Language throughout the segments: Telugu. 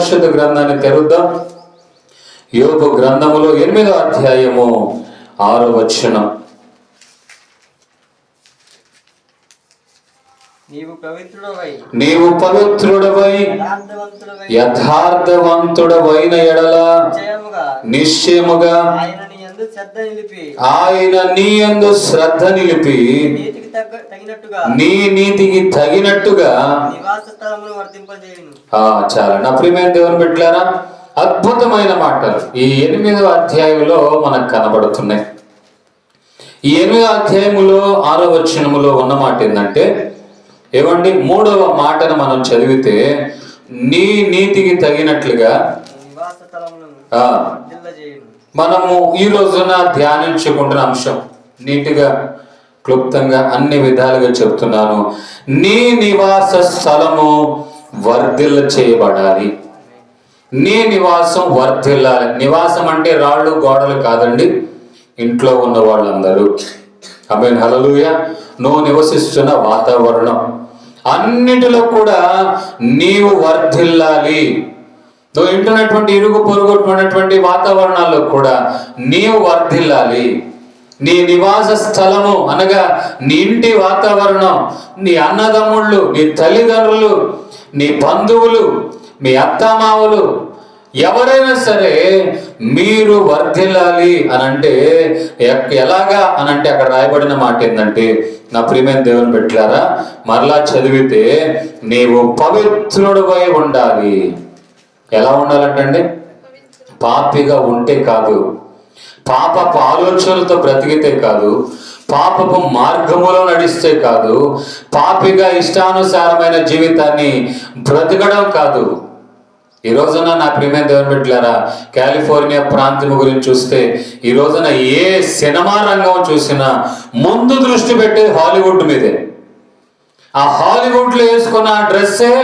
పరిశుద్ధ గ్రంథాన్ని తెరుద్దాం. యోబు గ్రంథములో 8వ అధ్యాయము 6వ వచనం. నీవు పవిత్రుడవై యథార్థవంతుడవైన ఎడల నిశ్చయముగా ఆయన నీ యందు శ్రద్ధ నిలిపి నీ నీతికి తగినట్టుగా చాలా. నా ప్రియమైన దేవుని బిడ్డలారా, అద్భుతమైన మాటలు ఈ 8వ అధ్యాయంలో మనకు కనబడుతున్నాయి. ఈ 8వ అధ్యాయములో 6వ వచనములో ఉన్న మాట ఏంటంటే, ఏమండి, 3వ మాటను మనం చదివితే నీ నీతికి తగినట్లుగా మనము ఈ రోజున ధ్యానించుకుంటున్న అంశం నీటిగా క్లుప్తంగా అన్ని విధాలుగా చెప్తున్నాను. నీ నివాస స్థలము వర్ధిల్ల చేయబడాలి. నీ నివాసం వర్ధిల్లాలి. నివాసం అంటే రాళ్ళు గోడలు కాదండి, ఇంట్లో ఉన్న వాళ్ళందరూ. ఆమేన్, హల్లెలూయా. నువ్వు నివసిస్తున్న వాతావరణం అన్నిటిలో కూడా నీవు వర్ధిల్లాలి. నువ్వు ఇంటున్నటువంటి ఇరుగు పొరుగుతున్నటువంటి వాతావరణాల్లో కూడా నీవు వర్ధిల్లాలి. నీ నివాస స్థలము అనగా నీ ఇంటి వాతావరణం, నీ అన్నదమ్ముళ్ళు, నీ తల్లిదండ్రులు, నీ బంధువులు, మీ అత్తమామలు, ఎవరైనా సరే మీరు వర్ధిల్లాలి అని అంటే ఎలాగా అని అంటే అక్కడ రాయబడిన మాట ఏంటంటే, నా ప్రియమైన దేవుని బిడ్డలారా, మరలా చదివితే నీవు పవిత్రుడివై ఉండాలి. ఎలా ఉండాలంటే పాపిగా ఉంటే కాదు, పాపపు ఆలోచనలతో బ్రతికితే కాదు, పాపపు మార్గములో నడిస్తే కాదు, పాపిగా ఇష్టానుసారమైన జీవితాన్ని బ్రతకడం కాదు. ఈ రోజున నా ప్రియమైన దేవుని బిడ్డలారా, కాలిఫోర్నియా ప్రాంతం గురించి చూస్తే ఈ రోజున ఏ సినిమా రంగం చూసినా ముందు దృష్టి పెట్టేది హాలీవుడ్ మీదే. ఆ హాలీవుడ్లో వేసుకున్న డ్రెస్సే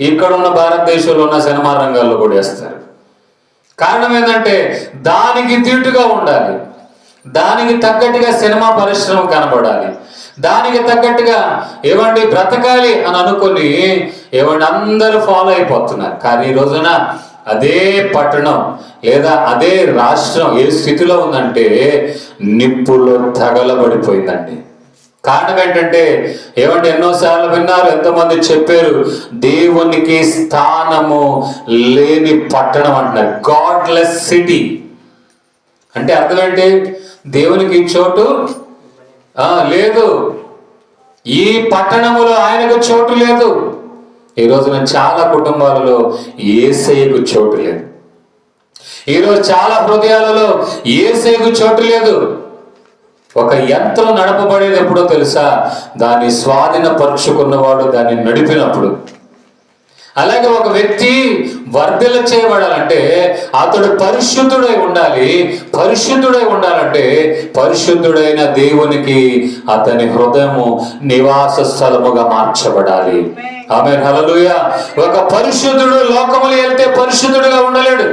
ఇక్కడ ఉన్న భారతదేశంలో ఉన్న సినిమా రంగాల్లో కూడా వేస్తారు. కారణం ఏంటంటే దానికి దీటుగా ఉండాలి, దానికి తగ్గట్టుగా సినిమా పరిశ్రమ కనబడాలి, దానికి తగ్గట్టుగా ఏమండి బ్రతకాలి అని అనుకుని ఏమండి అందరూ ఫాలో అయిపోతున్నారు. కానీ ఈ రోజున అదే పట్టణం లేదా అదే రాష్ట్రం ఏ స్థితిలో ఉందంటే నిప్పులో తగలబడిపోయిందండి. కారణం ఏంటంటే ఏమంటే ఎన్నోసార్లు విన్నారు, ఎంతోమంది చెప్పారు, దేవునికి స్థానము లేని పట్టణం అంటున్నారు. గాడ్లెస్ సిటీ అంటే అర్థం ఏంటి? దేవునికి చోటు లేదు, ఈ పట్టణములో ఆయనకు చోటు లేదు. ఈ రోజున చాలా కుటుంబాలలో యేసయ్యకు చోటు లేదు. ఈరోజు చాలా హృదయాలలో యేసయ్యకు చోటు లేదు. ఒక యంత్రం నడపబడేది ఎప్పుడో తెలుసా? దాన్ని స్వాధీనపరుచుకున్నవాడు దాన్ని నడిపినప్పుడు. అలాగే ఒక వ్యక్తి వర్ధిల్ల చేయబడాలంటే అతడు పరిశుద్ధుడై ఉండాలి. పరిశుద్ధుడై ఉండాలంటే పరిశుద్ధుడైన దేవునికి అతని హృదయము నివాస స్థలముగా మార్చబడాలి. ఆమేన్, హల్లెలూయా. ఒక పరిశుద్ధుడు లోకములు వెళ్తే పరిశుద్ధుడుగా ఉండలేడు.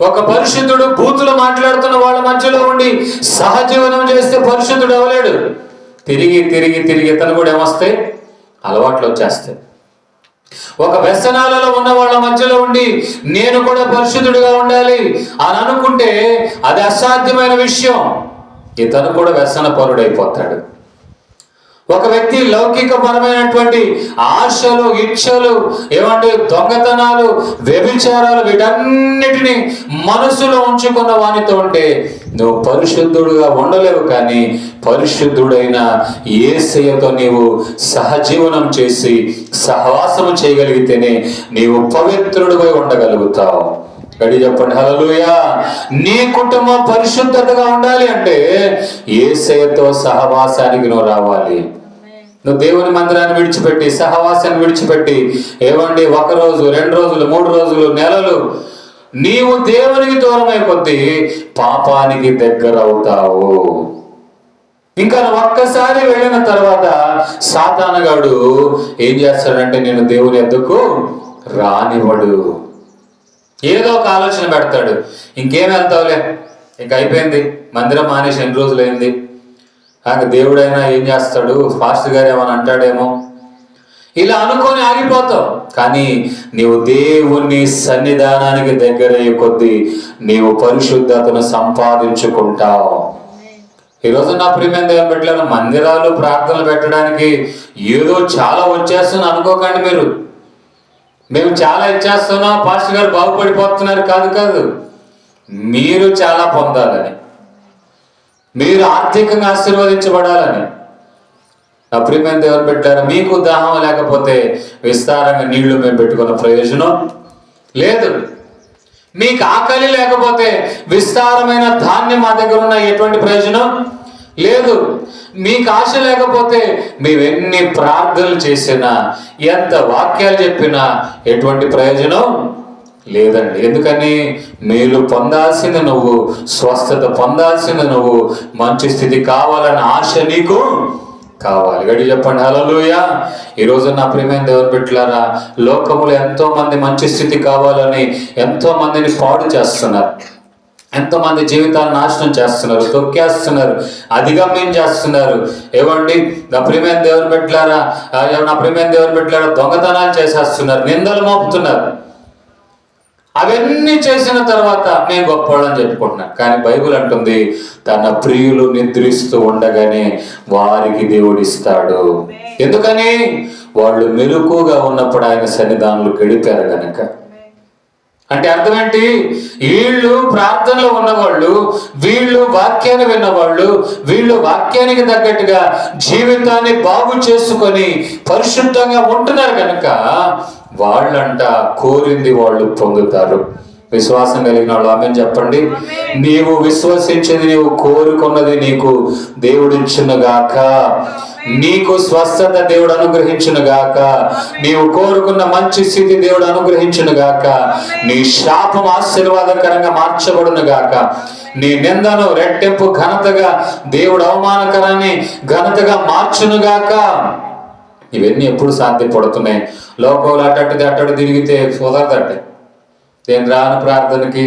ఒక పరిశుద్ధుడు బూతులు మాట్లాడుతున్న వాళ్ళ మధ్యలో ఉండి సహజీవనం చేస్తే పరిశుద్ధుడు అవ్వలేడు. తిరిగి తిరిగి తిరిగి ఇతను కూడా ఏమొస్తాయి? అలవాట్లు వచ్చేస్తాయి. ఒక వ్యసనాలలో ఉన్న వాళ్ళ మధ్యలో ఉండి నేను కూడా పరిశుద్ధుడిగా ఉండాలి అని అనుకుంటే అది అసాధ్యమైన విషయం. ఇతను కూడా వ్యసన పరుడైపోతాడు. ఒక వ్యక్తి లౌకికపరమైనటువంటి ఆశలు, ఇచ్చలు, ఏమంటే దొంగతనాలు, వ్యభిచారాలు, వీటన్నిటిని మనసులో ఉంచుకున్న వానితో ఉంటే నువ్వు పరిశుద్ధుడుగా ఉండలేవు. కానీ పరిశుద్ధుడైన యేసయ్యతో నీవు సహజీవనం చేసి సహవాసము చేయగలిగితేనే నీవు పవిత్రుడిపై ఉండగలుగుతావు. గడి చెప్పండి, హల్లెలూయా. నీ కుటుంబం పరిశుద్ధతగా ఉండాలి అంటే యేసయ్యతో సహవాసానికి నువ్వు రావాలి. నువ్వు దేవుని మందిరాన్ని విడిచిపెట్టి, సహవాసాన్ని విడిచిపెట్టి, ఏమండి 1 రోజు 2 రోజులు 3 రోజులు నెలలు నీవు దేవునికి దూరం అయిపోద్ది, పాపానికి దగ్గర అవుతావు. ఇంకా ఒక్కసారి వెళ్ళిన తర్వాత సాతానుగాడు ఏం చేస్తాడంటే నేను దేవుని ఎద్దుకు రానివ్వడు. ఏదో ఒక ఆలోచన పెడతాడు, ఇంకేం వెళ్తావులే, ఇంక అయిపోయింది, మందిరం మానేసి ఎన్ని రోజులైంది, దేవుడైనా ఏం చేస్తాడు, ఫాస్ట్ గారు ఏమని అంటాడేమో, ఇలా అనుకొని ఆగిపోతావు. కానీ నీవు దేవుని సన్నిధానానికి దగ్గరయ్యే కొద్దీ నీవు పరిశుద్ధతను సంపాదించుకుంటావు. ఈరోజు నా ప్రియమైన దేవుని బిడ్డలారా, మందిరాలు ప్రార్థనలు పెట్టడానికి ఏదో చాలా వచ్చేస్తున్నా అనుకోకండి మీరు. మేము చాలా ఇచ్చేస్తున్నాం, పాస్టర్ గారు బాగుపడిపోతున్నారు, కాదు. మీరు చాలా పొందాలని, మీరు ఆర్థికంగా ఆశీర్వదించబడాలని. నా ప్రియమైన దేవుని బిడ్డలారా, మీకు దాహం లేకపోతే విస్తారంగా నీళ్లు మేము పెట్టుకున్న ప్రయోజనం లేదు. మీకు ఆకలి లేకపోతే విస్తారమైన ధాన్యం మా దగ్గర ఉన్న ఎటువంటి ప్రయోజనం లేదు. మీకు ఆశ లేకపోతే మేవెన్ని ప్రార్థనలు చేసినా, ఎంత వాక్యాలు చెప్పినా ఎటువంటి ప్రయోజనం లేదండి. ఎందుకని? మేలు పొందాల్సింది నువ్వు, స్వస్థత పొందాల్సింది నువ్వు, మంచి స్థితి కావాలని ఆశ నీకు కావాలి. గడి చెప్పండి హల్లెలూయా. ఈరోజు నా ప్రియమైన దేవుని బిడ్డలారా, లోకములో ఎంతో మంది మంచి స్థితి కావాలని ఎంతో మందిని పాడు చేస్తున్నారు, ఎంతో మంది జీవితాలను నాశనం చేస్తున్నారు, తొక్కేస్తున్నారు, అధిగమ్యం చేస్తున్నారు. ఏమండి నా ప్రియమైన దేవుని బిడ్డలారా, దొంగతనాలు చేసేస్తున్నారు, నిందలు మోపుతున్నారు. అవన్నీ చేసిన తర్వాత మేము గొప్పవాళ్ళని చెప్పుకుంటున్నాం. కానీ బైబిల్ అంటుంది, తన ప్రియులు నిద్రిస్తూ ఉండగానే వారికి దేవుడిస్తాడు. ఎందుకని? వాళ్ళు మెలకుగా ఉన్నప్పుడు ఆయన సన్నిధానంలో గడిపారు గనక. అంటే అర్థం ఏంటి? వీళ్ళు ప్రార్థనలో ఉన్నవాళ్ళు, వీళ్ళు వాక్యాన్ని విన్నవాళ్ళు, వీళ్ళు వాక్యానికి తగ్గట్టుగా జీవితాన్ని బాగు చేసుకొని పరిశుద్ధంగా ఉంటున్నారు కనుక వాళ్ళంట కోరింది వాళ్ళు పొందుతారు. విశ్వాసం కలిగిన వాళ్ళు ఆమేన్ చెప్పండి. నీవు విశ్వసించింది, నీవు కోరుకున్నది నీకు దేవుడిచ్చునుగాక. నీకు స్వస్థత దేవుడు అనుగ్రహించునుగాక. నీవు కోరుకున్న మంచి స్థితి దేవుడు అనుగ్రహించునుగాక. నీ శాపం ఆశీర్వాదకరంగా మార్చబడునుగాక. నీ నిందను రెట్టింపు ఘనతగా దేవుడు అవమానకరాన్ని ఘనతగా మార్చునుగాక. ఇవన్నీ ఎప్పుడు సాధ్యపడుతున్నాయి? లోకంలో అట్టడు తిరిగితే కుదరదంటే, నేను రాను ప్రార్థనకి,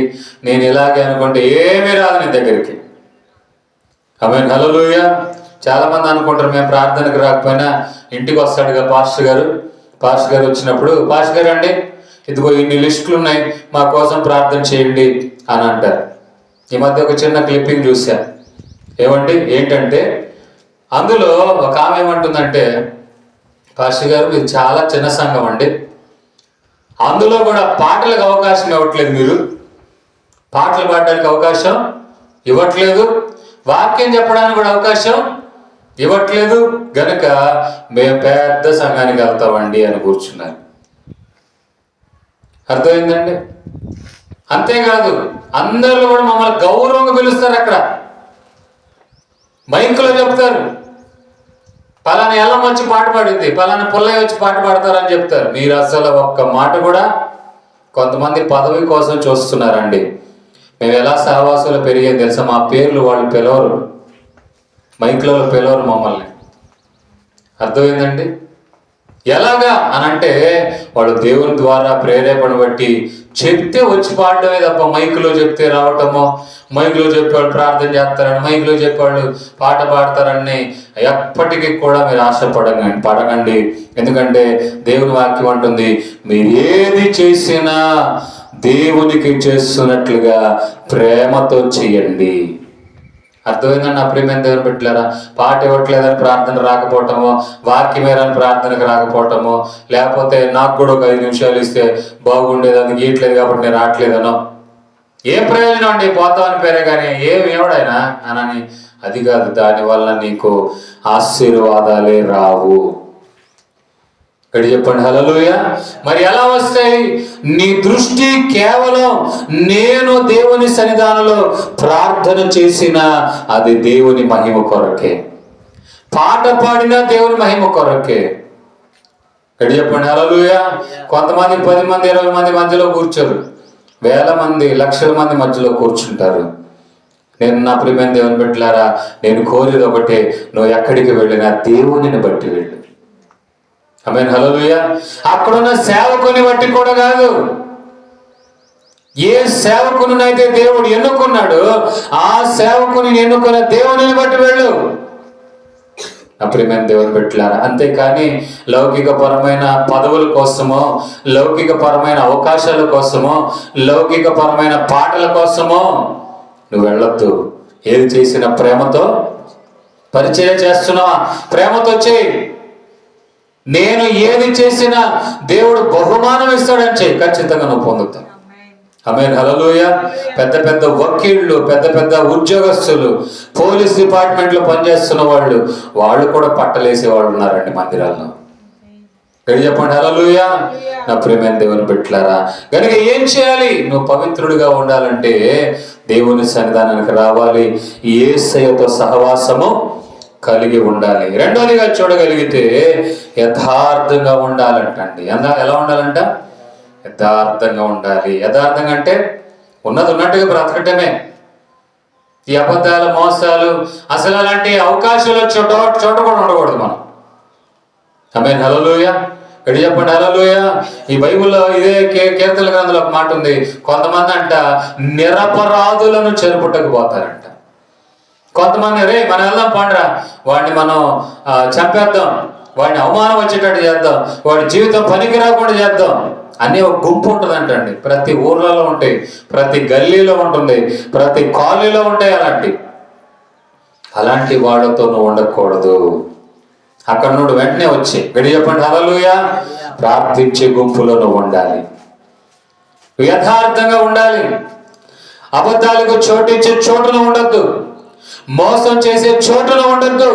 నేను ఇలాగే అనుకుంటే ఏమీ రాదు నీ దగ్గరికి. ఆమేన్ హల్లెలూయా. చాలా మంది అనుకుంటారు మేము ప్రార్థనకు రాకపోయినా ఇంటికి వస్తాడుగా పాస్టర్ గారు వచ్చినప్పుడు, పాస్టర్ గారు అండి ఇదిగో ఇన్ని లిస్టులు ఉన్నాయి, మా కోసం ప్రార్థన చేయండి అని అంటారు. ఈ మధ్య ఒక చిన్న క్లిప్పింగ్ చూసా. ఏంటంటే అందులో ఒక ఆమె ఏమంటుందంటే, పాస్టర్ గారు మీరు చాలా చిన్న సంఘం అండి, అందులో కూడా పాటలకు అవకాశం ఇవ్వట్లేదు, మీరు పాటలు పాడడానికి అవకాశం ఇవ్వట్లేదు, వాక్యం చెప్పడానికి కూడా అవకాశం ఇవ్వట్లేదు, గనుక మేము పెద్ద సంఘానికి వెళ్తామండి అని కూర్చున్నారు. అర్థమైందండి? అంతేకాదు అందరూ కూడా మమ్మల్ని గౌరవంగా పిలుస్తారు. అక్కడ మైకులో చెప్తారు, పలానా ఎల్లం వచ్చి పాట పాడింది, పలానా పుల్లయ్య వచ్చి పాట పాడతారని చెప్తారు. మీరు అసలు ఒక్క మాట కూడా, కొంతమంది పదవి కోసం చూస్తున్నారండి. మేము ఎలా సహవాసాలు పెరిగేది తెలుసా? మా పేర్లు వాళ్ళు పిలవరు, మైక్లో పిలవరు మమ్మల్ని. అర్థమైందండి? ఎలాగా అనంటే వాళ్ళు దేవుని ద్వారా ప్రేరేపణ బట్టి చెప్తే వచ్చి పాడటమే తప్ప మైకులో చెప్తే రావటమో, మైకులో చెప్పేవాళ్ళు ప్రార్థన చేస్తారని, మైకులో చెప్పేవాళ్ళు పాట పాడతారని ఎప్పటికీ కూడా మీరు పడకండి. ఎందుకంటే దేవుని వాక్యం అంటుంది, మీరు ఏది చేసినా దేవునికి చేస్తున్నట్లుగా ప్రేమతో చేయండి. అర్థమైందండి? నా ప్రియమైన దేవుని బిడ్డలారా, పాట ఇవ్వట్లేదని ప్రార్థన రాకపోవటమో, వాక్యమేరని ప్రార్థనకు రాకపోవటమో, లేకపోతే నాకు కూడా ఒక 5 నిమిషాలు ఇస్తే బాగుండేది, అందుకు ఇయట్లేదు కాబట్టి నేను రావట్లేదనో, ఏం ప్రయోజనం అండి? పోతామని పేరే కానీ ఏమివాడైనా అనని, అది కాదు. దానివల్ల నీకు ఆశీర్వాదాలే రావు. ఇక్కడ చెప్పండి హల్లెలూయా. మరి ఎలా వస్తాయి? నీ దృష్టి కేవలం నేను దేవుని సన్నిధానంలో ప్రార్థన చేసిన అది దేవుని మహిమ కొరకే, పాట పాడినా దేవుని మహిమ కొరకే. ఇక్కడ చెప్పండి హల్లెలూయా. కొంతమంది 10 మంది 20 మంది మధ్యలో కూర్చోరు, వేల మంది లక్షల మంది మధ్యలో కూర్చుంటారు. నేను నా ప్రియమైన దేవుని బిడ్డలారా, నేను కోరేది ఒకటే, నువ్వు ఎక్కడికి వెళ్ళినా దేవునిని బట్టి వెళ్ళు. ఆమేన్ హల్లెలూయా. అక్కడున్న సేవకుని బట్టి కూడా కాదు, ఏ సేవకునినైతే దేవుడు ఎన్నుకున్నాడు ఆ సేవకుని ఎన్నుకున్న దేవుని బట్టి వెళ్ళు. నా ప్రియమైన దేవుని బిడ్డలారా. అంతేకాని లౌకికపరమైన పదవుల కోసమో, లౌకికపరమైన అవకాశాల కోసమో, లౌకికపరమైన పాటల కోసమో నువ్వు వెళ్ళొద్దు. ఏది చేసినా ప్రేమతో పరిచయం చేస్తున్నావా? ప్రేమతో చేయి. నేను ఏది చేసినా దేవుడు బహుమానం ఇస్తాడని చేయి, ఖచ్చితంగా నువ్వు పొందుతావు. ఆమేన్, హల్లెలూయా. పెద్ద పెద్ద వకీళ్ళు, పెద్ద పెద్ద ఉద్యోగస్తులు, పోలీస్ డిపార్ట్మెంట్లో పనిచేస్తున్న వాళ్ళు కూడా పట్టలేసే వాళ్ళు ఉన్నారండి మందిరాల్లో. గడి చెప్పండి హల్లెలూయా. నా ప్రియమైన దేవుని బిడ్డలారా, కనుక ఏం చేయాలి? నువ్వు పవిత్రుడిగా ఉండాలంటే దేవుని సన్నిధానానికి రావాలి, యేసయ్యతో సహవాసము కలిగి ఉండాలి. రెండోదిగా చూడగలిగితే యథార్థంగా ఉండాలంటండి. ఎలా ఉండాలంట? యథార్థంగా ఉండాలి. యథార్థంగా అంటే ఉన్నది ఉన్నట్టుగా బ్రతకటమే. ఈ అబద్ధాలు, మోసాలు, అసలు అలాంటి అవకాశాలు చోట కూడా ఉండకూడదు మనం. ఆమేన్, హల్లెలూయా. ఎడి చెప్పండి హల్లెలూయా. ఈ బైబిల్లో ఇదే కీర్తన గ్రంథంలో ఒక మాట ఉంది. కొంతమంది అంట నిరపరాధులను చెరుపుటకు పోతారంట. కొంతమంది రే మనం వెళ్దాం పండ్రా, వాడిని మనం చంపేద్దాం, వాడిని అవమానం వచ్చేటట్టు చేద్దాం, వాడి జీవితం పనికి రాకుండా చేద్దాం అనే ఒక గుంపు ఉంటుందంటండి. ప్రతి ఊర్లలో ఉంటాయి, ప్రతి గల్లీలో ఉంటుంది, ప్రతి కాలనీలో ఉంటాయి. అలాంటి వాడితో నువ్వు ఉండకూడదు. అక్కడ నుండి వెంటనే వచ్చి గడి చెప్పండి హల్లెలూయా, ప్రార్థించే గుంపులో నువ్వు ఉండాలి. యథార్థంగా ఉండాలి. అబద్ధాలకు చోటిచ్చే చోటును ఉండొద్దు, మోసం చేసే చోటును ఉండొద్దు.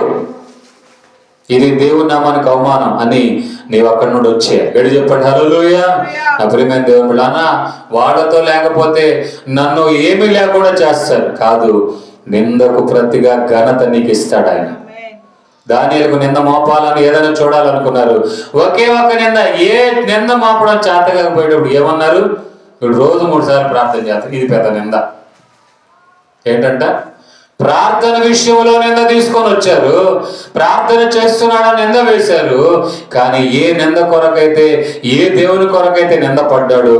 ఇది దేవుని నామానికి అవమానం అని నీవు అక్కడి నుండి వచ్చే గడి చెప్పండి హల్లెలూయా. నా ప్రియమైన దేవుడు అన్న వాడతో లేకపోతే నన్ను ఏమీ లేకుండా చేస్తారు కాదు, నిందకు ప్రతిగా ఘనత నీకు ఇస్తాడు ఆయన. దానియేలుకు నింద మోపాలని ఏదైనా చూడాలనుకున్నారు, ఒకే ఒక్క నింద, ఏ నింద మోపడం చేతకాకపోయేటప్పుడు ఏమన్నారు? ఇప్పుడు రోజు 3 సార్లు ప్రార్థన చేస్తారు. ఇది పెద్ద నింద. ఏంటంట? ప్రార్థన విషయంలో నింద తీసుకొని వచ్చారు, ప్రార్థన చేస్తున్నాడని నింద వేశారు. కానీ ఏ నింద కొరకైతే, ఏ దేవుని కొరకైతే నింద పడ్డాడు,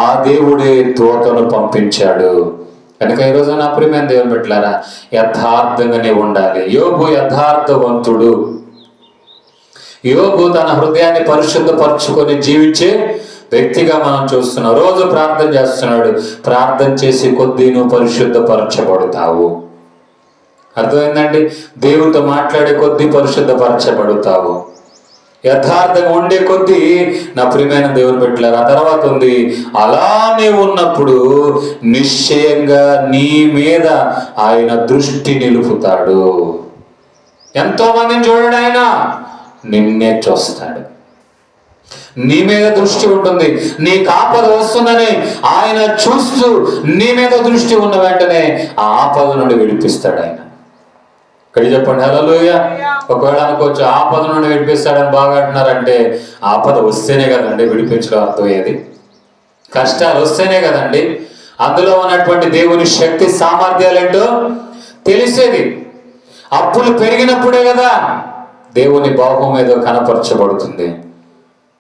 ఆ దేవుడే దూతను పంపించాడు. కనుక ఈరోజు నా ప్రియమైన దేవుని బిడ్డలారా, యథార్థంగానే ఉండాలి. యోబు యథార్థవంతుడు. యోబు తన హృదయాన్ని పరిశుద్ధపరచుకొని జీవించే వ్యక్తిగా మనం చూస్తున్నాం. రోజు ప్రార్థన చేస్తున్నాడు. ప్రార్థన చేసి కొద్దీ నువ్వు పరిశుద్ధపరచబడతావు. అర్థమైందండి? దేవునితో మాట్లాడే కొద్దీ పరిశుద్ధపరచబడతావు. యథార్థంగా ఉండే కొద్దీ నా ప్రియమైన దేవుని బిడ్డలారా, ఆ తర్వాత ఉంది, అలానే ఉన్నప్పుడు నిశ్చయంగా నీ మీద ఆయన దృష్టి నిలుపుతాడు. ఎంతో మందిని చూడడు ఆయన, నిన్నే చూస్తాడు. నీ మీద దృష్టి ఉంటుంది. నీకు ఆపద వస్తుందని ఆయన చూస్తూ నీ మీద దృష్టి ఉన్న వెంటనే ఆ ఆపద నుండి విడిపిస్తాడు ఆయన. ఇక్కడ చెప్పండి హల్లెలూయా. ఒకవేళ అనుకోవచ్చు ఆపద నుండి విడిపిస్తాడని బాగా అంటున్నారంటే, ఆపద వస్తేనే కదండి విడిపించడం అర్థమయ్యేది. కష్టాలు వస్తేనే కదండి అందులో ఉన్నటువంటి దేవుని శక్తి సామర్థ్యాలు ఏంటో తెలిసేది. అప్పులు పెరిగినప్పుడే కదా దేవుని బాహువు మీద కనపరచబడుతుంది.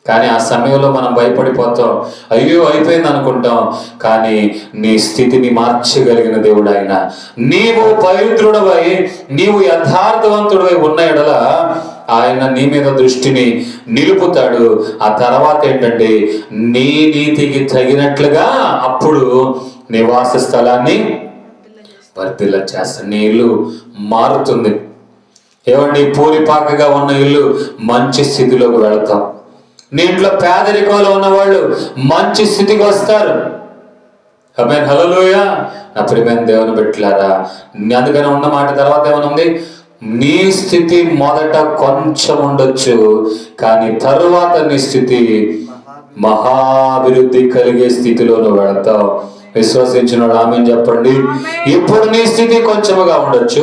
కానీ ఆ సమయంలో మనం భయపడిపోతాం, అయ్యో అయిపోయింది అనుకుంటాం. కానీ నీ స్థితిని మార్చగలిగిన దేవుడు ఆయన. నీవు పవిత్రుడవై, నీవు యథార్థవంతుడవై ఉన్న ఎడల ఆయన నీ మీద దృష్టిని నిలుపుతాడు. ఆ తర్వాత ఏంటంటే, నీ నీతికి తగినట్లుగా అప్పుడు నివాస స్థలాన్ని వర్ధిల్ల చేస్తాడు. నీ ఇల్లు మారుతుంది. ఏమండి, పూరిపాకగా ఉన్న ఇల్లు మంచి స్థితిలోకి వెళతాం. నీ ఇంట్లో పేదరికంలో ఉన్నవాళ్ళు మంచి స్థితికి వస్తారు. ఆమేన్, హల్లెలూయా. నా ప్రియమైన దేవుని బిడ్డలారా, అందుకని ఉన్న మాట తర్వాత ఏమనుంది? నీ స్థితి మొదట కొంచెం ఉండొచ్చు, కానీ తరువాత నీ స్థితి మహాభివృద్ధి కలిగే స్థితిలో నువ్వు వెళతావు. విశ్వసించిన ఆమేన్ చెప్పండి. ఇప్పుడు నీ స్థితి కొంచెముగా ఉండొచ్చు,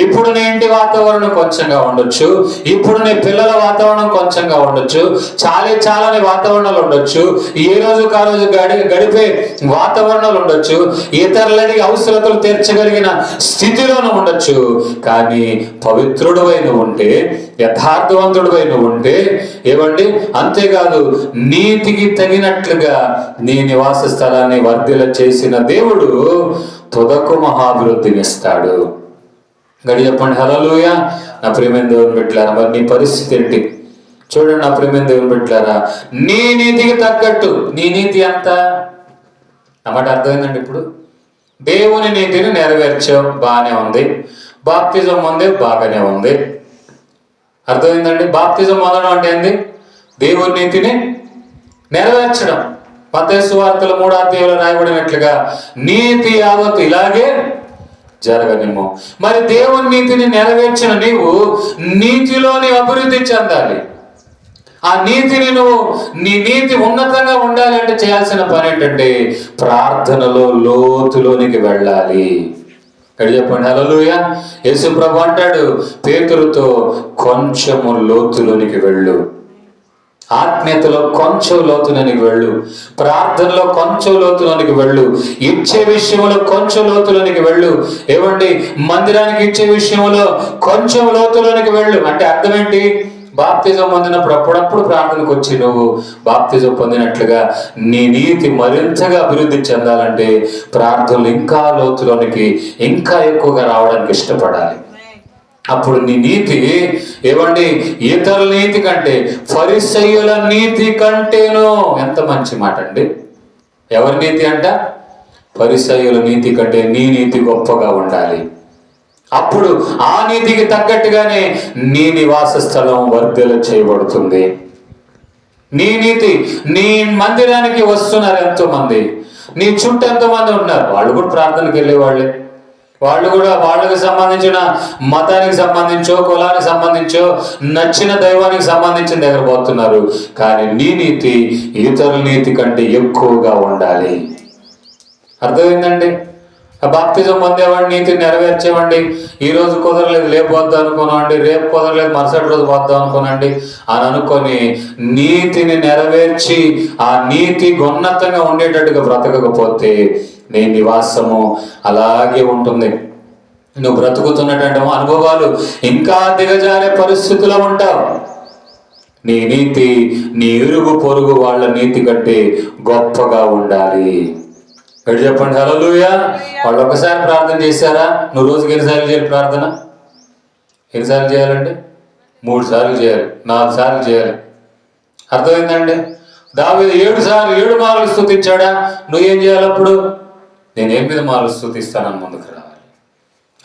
ఇప్పుడు నీ ఇంటి వాతావరణం కొంచెంగా ఉండొచ్చు, ఇప్పుడు నీ పిల్లల వాతావరణం కొంచెంగా ఉండొచ్చు, చాలాని వాతావరణాలు ఉండొచ్చు, ఏ రోజు కా రోజు గడిపే వాతావరణాలు ఉండొచ్చు, ఇతరులని అవసరతలు తీర్చగలిగిన స్థితిలోనూ ఉండొచ్చు. కానీ పవిత్రుడవై నువ్వు ఉంటే, యథార్థవంతుడవై నువ్వు ఉంటే, ఏమండి, అంతేకాదు నీతికి తగినట్లుగా నీ నివాస స్థలాన్ని వర్ధిల్ల చేసిన దేవుడు తుదకు మహాభివృద్ధినిస్తాడు. గడి చెప్పండి హల్లెలూయా. నా ప్రియమైన దేవుని బిడ్డలారా, మరి నీ పరిస్థితి ఏంటి? చూడండి నా ప్రియమైన దేవుని బిడ్డలారా, నీ నీతికి తగ్గట్టు. నీ నీతి ఎంత అన్నమాట అర్థమైందండి. ఇప్పుడు దేవుని నీతిని నెరవేర్చావు, బాగానే ఉంది. బాప్తిజం ఉంది, బాగానే ఉంది. అర్థమైందండి. బాప్తిజం పొందడం అంటే ఏంది? దేవుని నీతిని నెరవేర్చడం. మత్తయి సువార్తల 3వ అధ్యాయంలో రాయబడినట్లుగా నీతి యావత్తు ఇలాగే జరగనిమ్ము. మరి దేవుని నీతిని నెరవేర్చిన నీవు నీతిలోని అభివృద్ధి చెందాలి. ఆ నీతిని నువ్వు, నీ నీతి ఉన్నతంగా ఉండాలి అంటే చేయాల్సిన పని ఏంటంటే ప్రార్థనలో లోతులోనికి వెళ్ళాలి. ఇక్కడ చెప్పండి హల్లెలూయా. యేసు ప్రభు అంటాడు పేతురుతో, కొంచెము లోతులోనికి వెళ్ళు. ఆత్మీయతలో కొంచెం లోతులోనికి వెళ్ళు, ప్రార్థనలో కొంచెం లోతులోనికి వెళ్ళు, ఇచ్చే విషయంలో కొంచెం లోతులోనికి వెళ్ళు. ఏమండి, మందిరానికి ఇచ్చే విషయంలో కొంచెం లోతులోనికి వెళ్ళు. అంటే అర్థం ఏంటి? బాప్తిజం పొందినప్పుడు అప్పుడప్పుడు ప్రార్థనకు వచ్చి నువ్వు బాప్తిజం పొందినట్లుగా నీ నీతి మరింతగా అభివృద్ధి చెందాలంటే ప్రార్థనలు ఇంకా లోతులోనికి, ఇంకా ఎక్కువగా రావడానికి ఇష్టపడాలి. అప్పుడు నీ నీతి ఏమండి, ఇతరుల నీతి కంటే, ఫరిసయ్యుల నీతి కంటేనో, ఎంత మంచి మాట అండి. ఎవరి నీతి అంట? ఫరిసయ్యుల నీతి కంటే నీ నీతి గొప్పగా ఉండాలి. అప్పుడు ఆ నీతికి తగ్గట్టుగానే నీ నివాస స్థలం వర్ధల చేయబడుతుంది. నీ నీతి, నీ మందిరానికి వస్తున్నారు ఎంతో మంది, నీ చుట్టూ ఎంతో మంది ఉన్నారు, వాళ్ళు కూడా ప్రార్థనకి వెళ్ళేవాళ్ళే. వాళ్ళు కూడా వాళ్ళకి సంబంధించిన మతానికి సంబంధించో, కులానికి సంబంధించో, నచ్చిన దైవానికి సంబంధించిన దగ్గర పోతున్నారు. కానీ నీ నీతి ఇతరుల నీతి కంటే ఎక్కువగా ఉండాలి. అర్థమైందండి. ఆ బాప్తిజం పొందేవాడి నీతిని నెరవేర్చేవండి. ఈ రోజు కుదరలేదు, రేపు వద్దాం అనుకున్నామండి, రేపు కుదరలేదు, మరుసటి రోజు వద్దాం అనుకున్నాండి అని అనుకొని నీతిని నెరవేర్చి ఆ నీతి ఉన్నతంగా ఉండేటట్టుగా బ్రతకకపోతే నీ నివాసము అలాగే ఉంటుంది. నువ్వు బ్రతుకుతున్నటువంటి అనుభవాలు ఇంకా దిగజారే పరిస్థితుల్లో ఉంటావు. నీ నీతి నీ ఇరుగు పొరుగు వాళ్ళ నీతి కంటే గొప్పగా ఉండాలి. ఇక్కడ చెప్పండి హల్లెలూయా. వాళ్ళు ఒకసారి ప్రార్థన చేశారా? నువ్వు రోజుకి ఎన్నిసార్లు చేయాలి ప్రార్థన? ఎన్నిసార్లు చేయాలండి? 3 సార్లు చేయాలి, 4 సార్లు చేయాలి. అర్థమైందండి. దావీదు 7 మార్లు స్తుతించాడా? నువ్వేం చేయాలి అప్పుడు? నేను 8 మార్లు స్తుతిస్తానని ముందుకు రావాలి.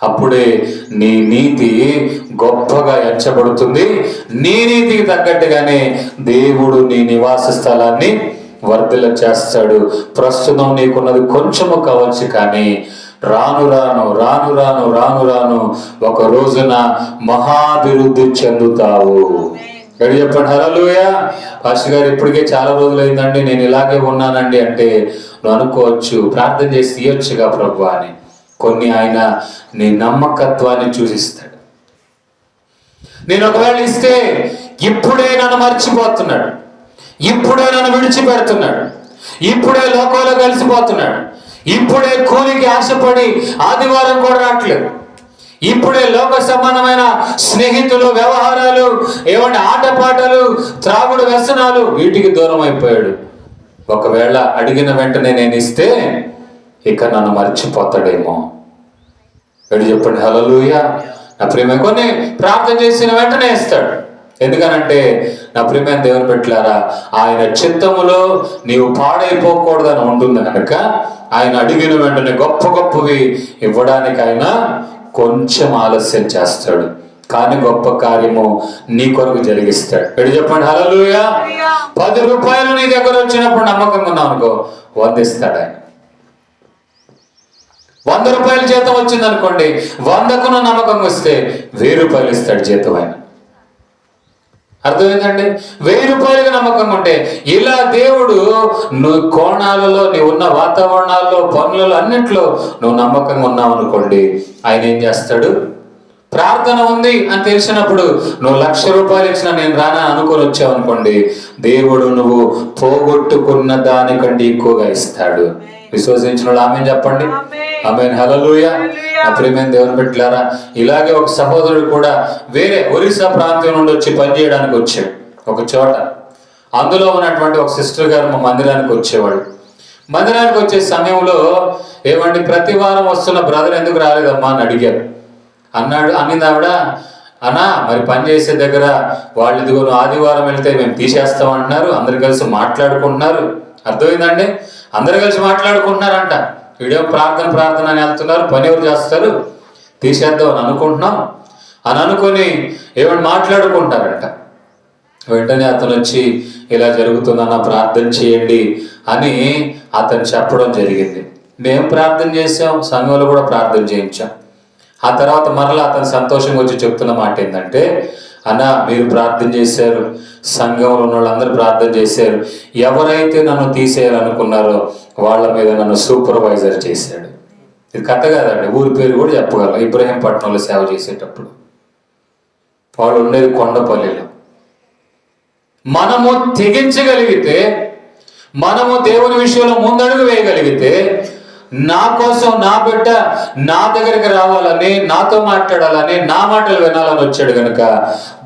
అప్పుడే నీ నీతి గొప్పగా ఎంచబడుతుంది. నీ నీతికి తగ్గట్టుగానే దేవుడు నీ నివాస స్థలాన్ని వర్ధల చేస్తాడు. ప్రస్తుతం నీకున్నది కొంచెము కావచ్చు, కానీ రాను రాను రాను రాను రాను రాను ఒక రోజున మహాభివృద్ధి చెందుతావు. గడి చెప్పండి హల్లెలూయా. పాస్టర్ గారు ఇప్పటికే చాలా రోజులు అయిందండి, నేను ఇలాగే ఉన్నానండి అంటే నువ్వు అనుకోవచ్చు, ప్రార్థన చేసి తీయొచ్చుగా ప్రభు అని. కొన్ని ఆయన నీ నమ్మకత్వాన్ని చూసిస్తాడు. నేను ఒకవేళ ఇస్తే ఇప్పుడే నన్ను మర్చిపోతున్నాడు, ఇప్పుడే నన్ను విడిచిపెడుతున్నాడు, ఇప్పుడే లోకంలో కలిసిపోతున్నాడు, ఇప్పుడే కూలికి ఆశపడి ఆదివారం కూడా రావట్లేదు, ఇప్పుడే లోక సంబంధమైన స్నేహితులు, వ్యవహారాలు, ఏమంటే ఆటపాటలు, త్రాగుడు వ్యసనాలు, వీటికి దూరం అయిపోయాడు. ఒకవేళ అడిగిన వెంటనే నేను ఇస్తే ఇక నన్ను మర్చిపోతాడేమో. వీడు చెప్పండి హల్లెలూయా. నా ప్రియమైన కొన్ని ప్రార్థన చేసిన వెంటనే ఇస్తాడు. ఎందుకనంటే నా ప్రియమైన దేవుని బిడ్డలారా, ఆయన చిత్తములో నీవు పాడైపోకూడదని ఉంటుంది కనుక ఆయన అడిగిన వెంటనే గొప్ప గొప్పవి ఇవ్వడానికి ఆయన కొంచెం ఆలస్యం చేస్తాడు, కానీ గొప్ప కార్యము నీ కొరకు జరిగిస్తాడు. వీడు చెప్పండి హల్లెలూయా. 10 రూపాయలు నీ దగ్గర వచ్చినప్పుడు నమ్మకంగా ఉన్నావు అనుకో, 100 ఇస్తాడు ఆయన. 100 రూపాయలు జీతం వచ్చింది అనుకోండి, 100కు నమ్మకం వస్తే 1000 రూపాయలు ఇస్తాడు జీతం ఆయన. అర్థమైందండి. 1000 రూపాయలుగా నమ్మకం ఉంటే ఇలా దేవుడు నువ్వు కోణాలలో, నీ ఉన్న వాతావరణాల్లో, పనులలో అన్నింటిలో నువ్వు నమ్మకంగా ఉన్నావు అనుకోండి, ఆయన ఏం చేస్తాడు? ప్రార్థన ఉంది అని తెలిసినప్పుడు నువ్వు 1,00,000 రూపాయలు ఇచ్చినా నేను రానా అనుకొని వచ్చావు అనుకోండి, దేవుడు నువ్వు పోగొట్టుకున్న దానికంటే ఎక్కువగా ఇస్తాడు. విశ్వసించిన వాళ్ళు ఆమేన్ చెప్పండి. ఆమేన్ హల్లెలూయా. నా ప్రియమైన దేవుని బిడ్డలారా, ఇలాగే ఒక సహోదరుడు కూడా వేరే ఒరిస్సా ప్రాంతం నుండి వచ్చి పనిచేయడానికి వచ్చాడు ఒక చోట. అందులో ఉన్నటువంటి ఒక సిస్టర్ గారు మా మందిరానికి వచ్చేవాళ్ళు. మందిరానికి వచ్చే సమయంలో ఏమండి, ప్రతి వారం వస్తున్న బ్రదర్ ఎందుకు రాలేదమ్మా అని అడిగారు. అనింది ఆవిడ. అన్నా మరి పని చేసే దగ్గర వాళ్ళు ఇదిగో ఆదివారం వెళ్తే మేము తీసేస్తాం అంటున్నారు, అందరు కలిసి మాట్లాడుకుంటున్నారు. అర్థమైందండి? అందరు కలిసి మాట్లాడుకుంటున్నారంట. వీడియో ప్రార్థన అని వెళ్తున్నారు, పని ఎవరు చేస్తారు, తీసేద్దాం అని అనుకుంటున్నాం అని అనుకొని ఏమైనా మాట్లాడుకుంటారంట. వెంటనే అతను వచ్చి ఇలా జరుగుతుందన్న ప్రార్థన చేయండి అని అతను చెప్పడం జరిగింది. మేము ప్రార్థన చేసాం, సంఘంలో కూడా ప్రార్థన చేయించాం. ఆ తర్వాత మరలా అతను సంతోషంగా వచ్చి చెప్తున్న మాట ఏంటంటే, అన్న మీరు ప్రార్థన చేశారు, సంఘంలో ఉన్న వాళ్ళందరూ ప్రార్థన చేశారు, ఎవరైతే నన్ను తీసేయాలనుకున్నారో వాళ్ళ మీద నన్ను సూపర్వైజర్ చేశాడు. ఇది కథ కాదండి, ఊరి పేరు కూడా చెప్పగలం. ఇబ్రహీంపట్నంలో సేవ చేసేటప్పుడు వాళ్ళు ఉండేది కొండపల్లిలో. మనము తెగించగలిగితే, మనము దేవుని విషయంలో ముందడుగు వేయగలిగితే, నా కోసం నా బిడ్డ నా దగ్గరికి రావాలని, నాతో మాట్లాడాలని, నా మాటలు వినాలని వచ్చాడు కనుక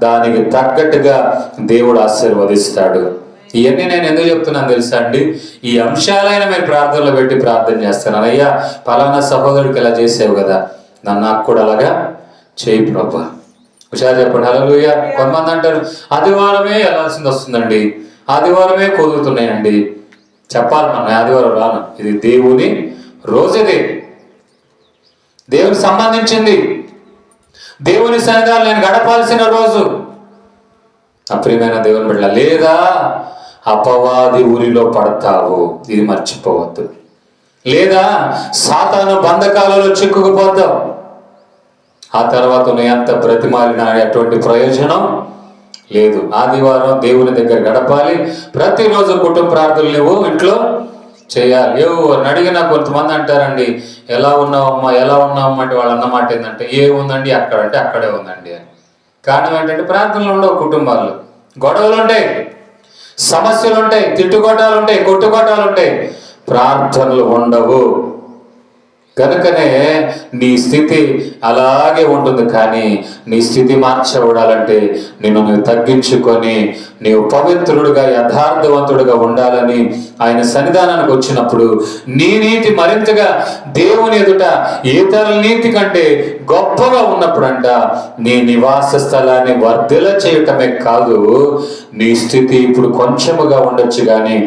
దానికి తగ్గట్టుగా దేవుడు ఆశీర్వదిస్తాడు. ఇవన్నీ నేను ఎందుకు చెప్తున్నాను తెలుసా అండి? ఈ అంశాలైనా మీరు ప్రార్థనలో పెట్టి ప్రార్థన చేస్తాను. అయ్యా పలానా సహోదరుడికి ఇలా చేసావు కదా, నాకు కూడా అలాగా చేయి ప్రభా. హుషారు చెప్పండి. హల్లెలూయా. కొంతమంది అంటారు ఆదివారమే వెళ్ళాల్సింది వస్తుందండి, ఆదివారమే కుదురుతున్నాయండి. చెప్పాలి మనం, ఆదివారం రాను, ఇది దేవుని రోజు, ఇది దేవునికి సంబంధించింది, దేవుని సన్నిధానంలో నేను గడపాల్సిన రోజు. అప్రియమైన దేవుని బిడ్డ, లేదా అపవాది ఊరిలో పడతావు, ఇది మర్చిపోవద్దు. లేదా సాతాను బంధకాలలో చిక్కుకుపోతావు. ఆ తర్వాత నువ్వు ఎంత బ్రతిమాలినా అటువంటి ప్రయోజనం లేదు. ఆదివారం దేవుని దగ్గర గడపాలి. ప్రతిరోజు కుటుంబ ప్రార్థనలు నువ్వు ఇంట్లో చేయాలి. అడిగినా కొంతమంది అంటారండి, ఎలా ఉన్నావమ్మా ఎలా ఉన్నావమ్మా అంటే వాళ్ళు అన్నమాట ఏంటంటే, ఏముందండి అక్కడంటే అక్కడే ఉందండి అని. కారణం ఏంటంటే ప్రార్థనలు ఉండవు, కుటుంబాల్లో గొడవలు ఉంటాయి, సమస్యలు ఉంటాయి, తిట్టుకోటాలు ఉంటాయి, కొట్టుకోటాలు ఉంటాయి, ప్రార్థనలు ఉండవు. కనుకనే నీ స్థితి అలాగే ఉంటుంది. కానీ నీ స్థితి మార్చబడాలంటే నువ్వు తగ్గించుకొని నీవు పవిత్రుడుగా యథార్థవంతుడుగా ఉండాలని ఆయన సన్నిధానానికి వచ్చినప్పుడు నీ నీతి మరింతగా దేవుని ఎదుట ఇతరుల నీతి కంటే గొప్పగా ఉన్నప్పుడంట నీ నివాస స్థలాన్ని వర్ధిల్ల చేయటమే కాదు, నీ స్థితి ఇప్పుడు కొంచెముగా ఉండొచ్చు కానీ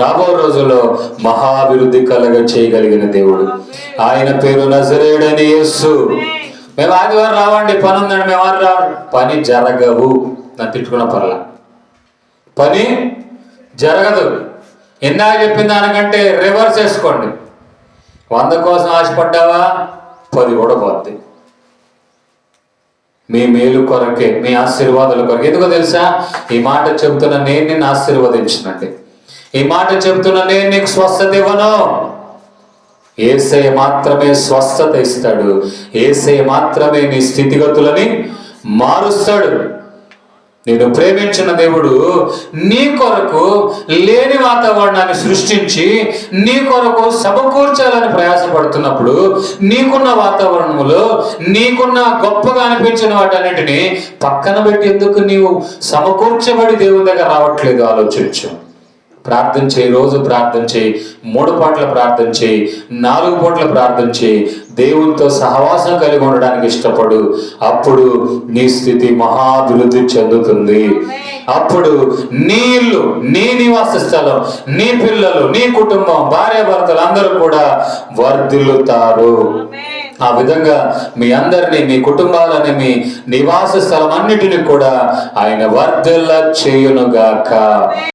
రాబో రోజుల్లో మహాభివృద్ధి కలగ చేయగలిగిన దేవుడు. ఆయన పేరు నజరేయుడైన యేసు. మేము ఆదివారం రావండి, పని ఉందండి, మేము రావండి, పని జరగవు. నన్ను తిట్టుకున్న పర్లా, పని జరగదు. ఇందాక చెప్పిన దానికంటే రివర్స్ వేసుకోండి. 100 కోసం ఆశపడ్డావా, 10 కూడా పోద్ది. మీ మేలు కొరకే, మీ ఆశీర్వాదాల కొరకే. ఎందుకో తెలుసా? ఈ మాట చెబుతున్నా నేను నిన్ను ఆశీర్వదించనండి, ఈ మాట చెబుతున్నా నేను నీకు స్వస్థత ఇవ్వను. యేసయ్య మాత్రమే స్వస్థత ఇస్తాడు, యేసయ్య మాత్రమే నీ స్థితిగతులని మారుస్తాడు. నేను ప్రేమించిన దేవుడు నీ కొరకు లేని వాతావరణాన్ని సృష్టించి నీ కొరకు సమకూర్చాలని ప్రయాసపడుతున్నప్పుడు నీకున్న వాతావరణంలో నీకున్న గొప్పగా అనిపించిన వాటన్నిటిని పక్కన పెట్టి ఎందుకు నీవు సమకూర్చబడి దేవుని దగ్గర రావట్లేదు? ఆలోచించు. ప్రార్థన చేయి, రోజు ప్రార్థన చేయి, 3 పూట్ల ప్రార్థన చేయి, 4 పూట్ల ప్రార్థన చేయి, దేవునితో సహవాసం కలిగి ఉండడానికి ఇష్టపడు. అప్పుడు నీ స్థితి మహాభివృద్ధి చెందుతుంది. అప్పుడు నీ ఇల్లు, నీ నివాస స్థలం, నీ పిల్లలు, నీ కుటుంబం, భార్య భర్తలు అందరూ కూడా వర్ధిల్లుతారు. ఆ విధంగా మీ అందరినీ, మీ కుటుంబాలని, మీ నివాస స్థలం అన్నిటిని కూడా ఆయన వర్ధిల్ల చేయునుగాక.